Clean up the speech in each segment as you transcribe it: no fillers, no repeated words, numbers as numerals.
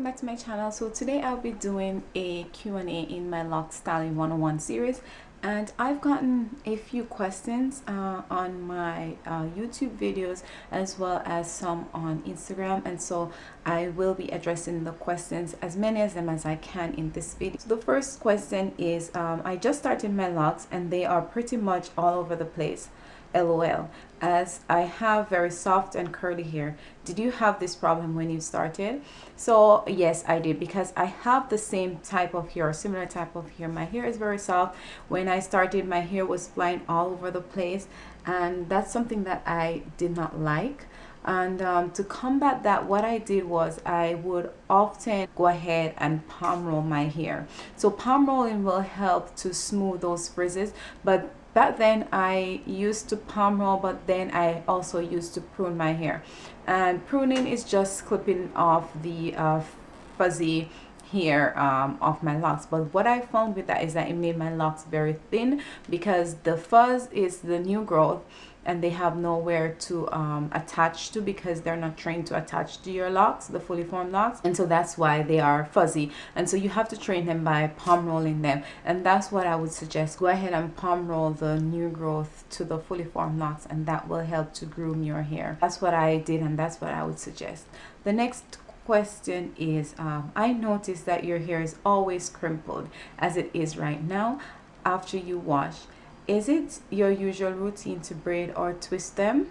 back to my channel. So today I'll be doing a Q&A in my Loc Styling 101 series, and I've gotten a few questions on my YouTube videos as well as some on Instagram, and so I will be addressing the questions, as many of them as I can, in this video. So the first question is, I just started my locks and they are pretty much all over the place. LOL, as I have very soft and curly hair. Did you have this problem when you started? So yes, I did, because I have the same type of hair, similar type of hair. My hair is very soft. When I started, my hair was flying all over the place, and that's something that I did not like. And to combat that, what I did was I would often go ahead and palm roll my hair. So palm rolling will help to smooth those frizzes, but back then I used to palm roll, but then I also used to prune my hair. And pruning is just clipping off the fuzzy hair off my locks. But what I found with that is that it made my locks very thin, because the fuzz is the new growth and they have nowhere to attach to, because they're not trained to attach to your locks, the fully formed locks, and so that's why they are fuzzy. And so you have to train them by palm rolling them, and that's what I would suggest. Go ahead and palm roll the new growth to the fully formed locks, and that will help to groom your hair. That's what I did, and that's what I would suggest. The next question is, I noticed that your hair is always crimpled as it is right now after you wash. Is it your usual routine to braid or twist them?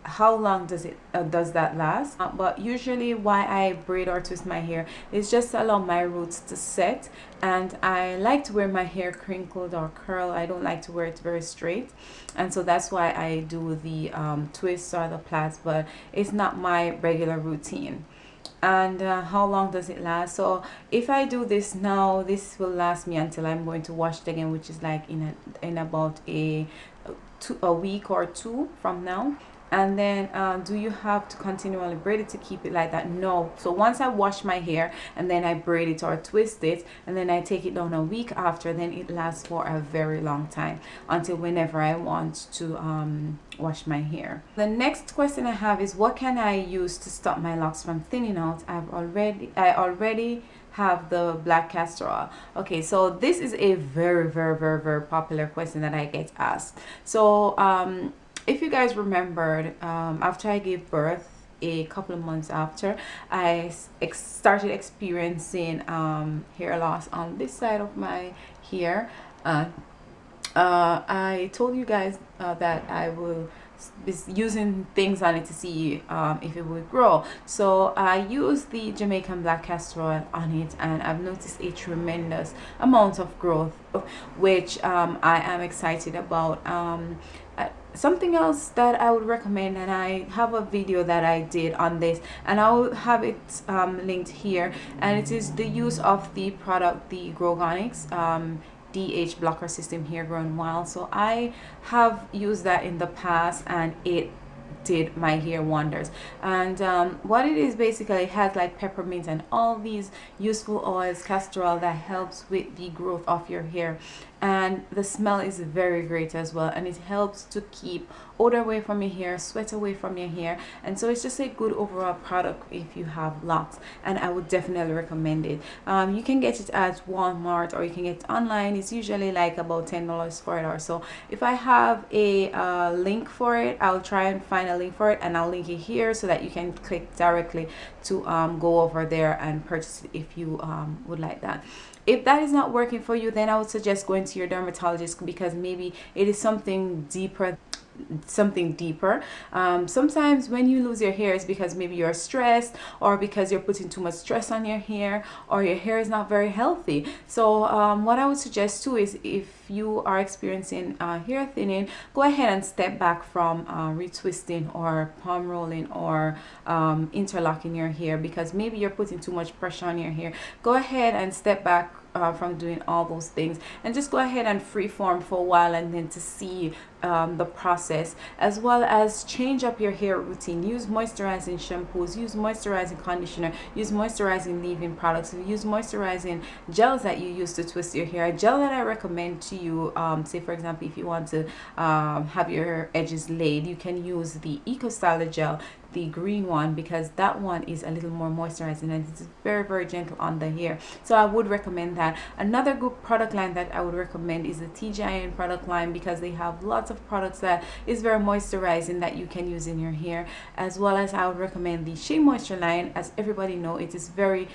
How long does that last? But usually why I braid or twist my hair is just to allow my roots to set, and I like to wear my hair crinkled or curl. I don't like to wear it very straight, and so that's why I do the twists or the plaits, but it's not my regular routine. And how long does it last? So if I do this now, this will last me until I'm going to wash it again, which is like in about a week or two from now. And then do you have to continually braid it to keep it like that? No. So once I wash my hair and then I braid it or twist it, and then I take it down a week after, then it lasts for a very long time, until whenever I want to wash my hair. The next question I have is, what can I use to stop my locks from thinning out? I already have the black castor oil. Okay, so this is a very popular question that I get asked. So if you guys remembered, after I gave birth, a couple of months after, I started experiencing hair loss on this side of my hair. I told you guys that I will be using things on it to see if it would grow. So I used the Jamaican black castor oil on it, and I've noticed a tremendous amount of growth, which I am excited about. Something else that I would recommend, and I have a video that I did on this, and I'll have it linked here, and it is the use of the product, the Growgonics DH blocker system hair growing wild. So I have used that in the past, and it did my hair wonders. And what it is, basically, it has like peppermint and all these useful oils, castor oil, that helps with the growth of your hair, and the smell is very great as well, and it helps to keep odor away from your hair, sweat away from your hair, and so it's just a good overall product if you have locks, and I would definitely recommend it. You can get it at Walmart, or you can get it online. It's usually like about $10 for it or so. If I have a link for it, I'll try and find a link for it, and I'll link it here so that you can click directly to go over there and purchase it if you would like that. If that is not working for you, then I would suggest going to your dermatologist, because maybe it is something deeper. Sometimes when you lose your hair, it's because maybe you're stressed, or because you're putting too much stress on your hair, or your hair is not very healthy. So what I would suggest too is, if you are experiencing hair thinning, go ahead and step back from retwisting or palm rolling or interlocking your hair, because maybe you're putting too much pressure on your hair. Go ahead and step back from doing all those things, and just go ahead and freeform for a while, and then to see the process, as well as change up your hair routine. Use moisturizing shampoos, use moisturizing conditioner, use moisturizing leave-in products, use moisturizing gels that you use to twist your hair. A gel that I recommend to you, say for example, if you want to have your edges laid, you can use the Eco Styler gel. the green one, because that one is a little more moisturizing and it's very, very gentle on the hair. So I would recommend that. Another good product line that I would recommend is the TGIN product line, because they have lots of products that is very moisturizing that you can use in your hair. As well as I would recommend the Shea Moisture line. As everybody know, it is very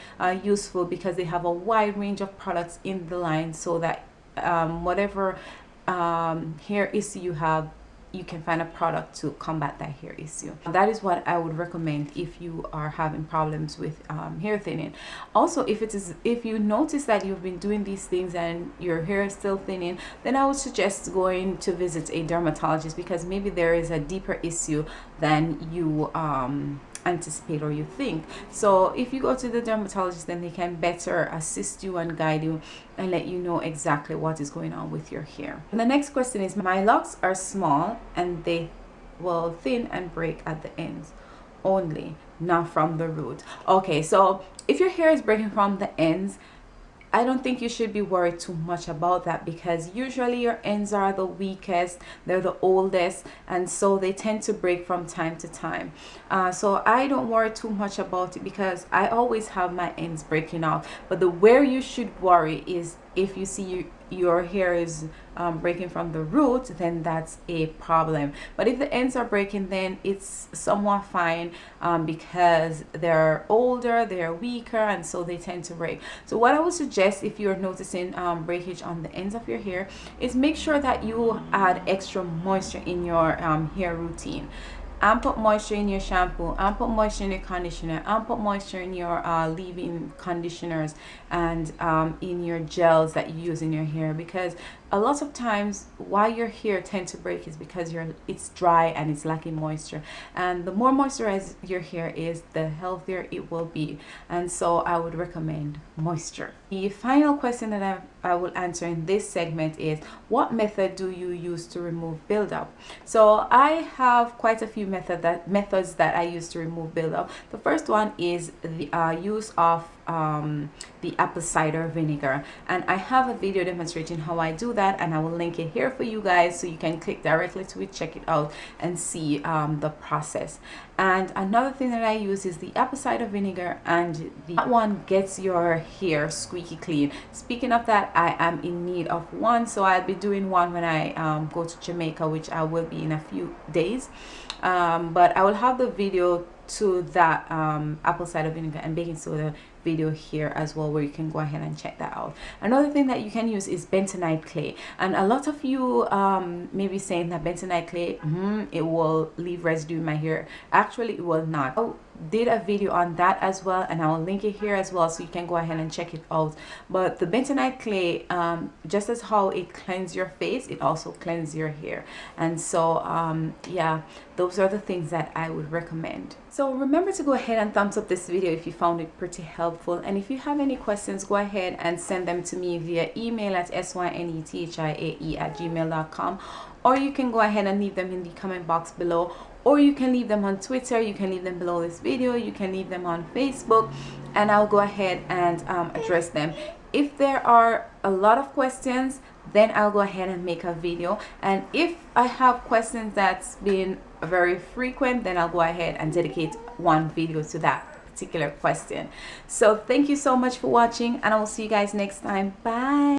useful because they have a wide range of products in the line, so that whatever hair issue you have, you can find a product to combat that hair issue. That is what I would recommend if you are having problems with hair thinning. Also, if you notice that you've been doing these things and your hair is still thinning, then I would suggest going to visit a dermatologist, because maybe there is a deeper issue than you anticipate or you think. So if you go to the dermatologist, then they can better assist you and guide you and let you know exactly what is going on with your hair. And the next question is, my locks are small and they will thin and break at the ends only, not from the root. Okay, so if your hair is breaking from the ends, I don't think you should be worried too much about that, because usually your ends are the weakest, they're the oldest, and so they tend to break from time to time. So I don't worry too much about it, because I always have my ends breaking off. But where you should worry is if you see your hair is breaking from the root, then that's a problem. But if the ends are breaking, then it's somewhat fine, because they're older, they're weaker, and so they tend to break. So what I would suggest, if you're noticing breakage on the ends of your hair, is make sure that you add extra moisture in your hair routine. Put moisture in your shampoo, put moisture in your conditioner, put moisture in your leave-in conditioners, and in your gels that you use in your hair, because a lot of times why your hair tends to break is because it's dry and it's lacking moisture. And the more moisturized your hair is, the healthier it will be. And so I would recommend moisture. The final question that I will answer in this segment is, what method do you use to remove buildup? So I have quite a few methods that I use to remove buildup. The first one is the use of the apple cider vinegar, and I have a video demonstrating how I do that, and I will link it here for you guys, so you can click directly to it, check it out, and see the process. And another thing that I use is the apple cider vinegar, and that one gets your hair squeaky clean. Speaking of that, I am in need of one, so I'll be doing one when I go to Jamaica, which I will be in a few days. But I will have the video to that apple cider vinegar and baking soda video here as well, where you can go ahead and check that out. Another thing that you can use is bentonite clay, and a lot of you may be saying that bentonite clay it will leave residue in my hair. Actually, it will not. I did a video on that as well, and I will link it here as well, so you can go ahead and check it out. But the bentonite clay, just as how it cleanses your face, it also cleanses your hair. And so yeah, those are the things that I would recommend. So remember to go ahead and thumbs up this video if you found it pretty helpful, and if you have any questions, go ahead and send them to me via email at synethiae@gmail.com, or you can go ahead and leave them in the comment box below, or you can leave them on Twitter, you can leave them below this video, you can leave them on Facebook, and I'll go ahead and address them. If there are a lot of questions, then I'll go ahead and make a video, and if I have questions that's been very frequent, then I'll go ahead and dedicate one video to that particular question. So thank you so much for watching, and I will see you guys next time. Bye.